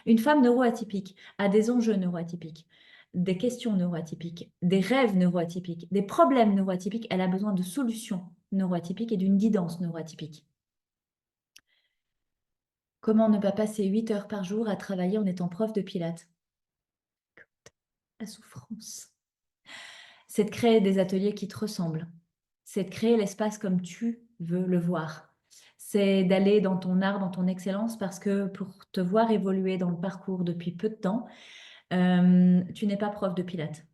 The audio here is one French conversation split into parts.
Une femme neuroatypique a des enjeux neuroatypiques, des questions neuroatypiques, des rêves neuroatypiques, des problèmes neuroatypiques. Elle a besoin de solutions neuroatypiques et d'une guidance neuroatypique. Comment ne pas passer 8 heures par jour à travailler en étant prof de pilates? La souffrance. C'est de créer des ateliers qui te ressemblent. C'est de créer l'espace comme tu veux le voir. C'est d'aller dans ton art, dans ton excellence, parce que pour te voir évoluer dans le parcours depuis peu de temps, tu n'es pas prof de pilates.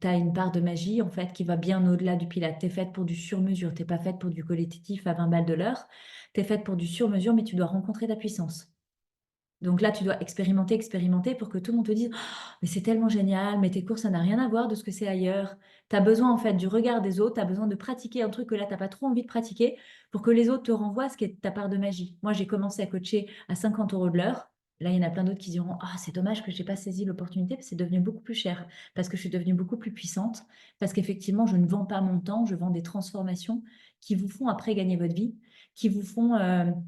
Tu as une part de magie, en fait, qui va bien au-delà du pilates. Tu es faite pour du sur-mesure. Tu n'es pas faite pour du collectif à 20 balles de l'heure. Tu es faite pour du sur-mesure, mais tu dois rencontrer ta puissance. Donc là, tu dois expérimenter, expérimenter pour que tout le monde te dise: «Oh, mais c'est tellement génial, mais tes cours, ça n'a rien à voir de ce que c'est ailleurs.» Tu as besoin en fait du regard des autres, tu as besoin de pratiquer un truc que là, tu n'as pas trop envie de pratiquer pour que les autres te renvoient ce qui est ta part de magie. Moi, j'ai commencé à coacher à 50 € de l'heure. Là, il y en a plein d'autres qui diront: «Ah, c'est dommage que je n'ai pas saisi l'opportunité, parce que c'est devenu beaucoup plus cher, parce que je suis devenue beaucoup plus puissante, parce qu'effectivement, je ne vends pas mon temps, je vends des transformations qui vous font après gagner votre vie, qui vous font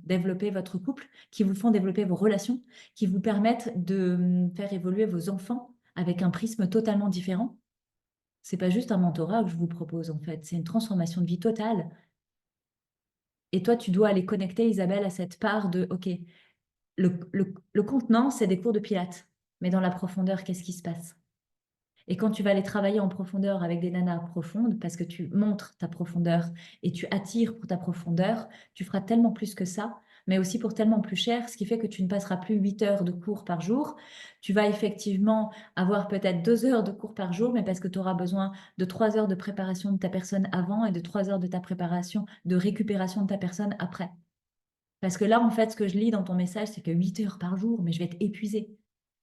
développer votre couple, qui vous font développer vos relations, qui vous permettent de faire évoluer vos enfants avec un prisme totalement différent.» C'est pas juste un mentorat que je vous propose, en fait, c'est une transformation de vie totale. Et toi, tu dois aller connecter, Isabelle, à cette part de, OK, le contenant, c'est des cours de pilates, mais dans la profondeur, qu'est-ce qui se passe? Et quand tu vas aller travailler en profondeur avec des nanas profondes, parce que tu montres ta profondeur et tu attires pour ta profondeur, tu feras tellement plus que ça, mais aussi pour tellement plus cher, ce qui fait que tu ne passeras plus 8 heures de cours par jour. Tu vas effectivement avoir peut-être 2 heures de cours par jour, mais parce que tu auras besoin de 3 heures de préparation de ta personne avant et de 3 heures de ta préparation, de récupération de ta personne après. Parce que là, en fait, ce que je lis dans ton message, c'est que 8 heures par jour, mais je vais être épuisée.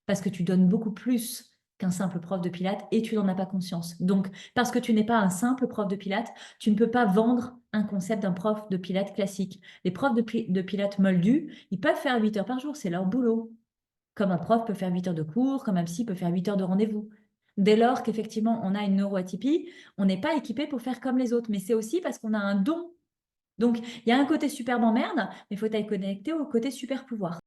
Parce que tu donnes beaucoup plus qu'un simple prof de pilates et tu n'en as pas conscience. Donc, parce que tu n'es pas un simple prof de pilates, tu ne peux pas vendre un concept d'un prof de pilates classique. Les profs de pilates moldus, ils peuvent faire 8 heures par jour, c'est leur boulot. Comme un prof peut faire 8 heures de cours, comme un psy peut faire 8 heures de rendez-vous. Dès lors qu'effectivement on a une neuroatypie, on n'est pas équipé pour faire comme les autres. Mais c'est aussi parce qu'on a un don. Donc, il y a un côté super m'emmerde, mais il faut être connecté au côté super pouvoir.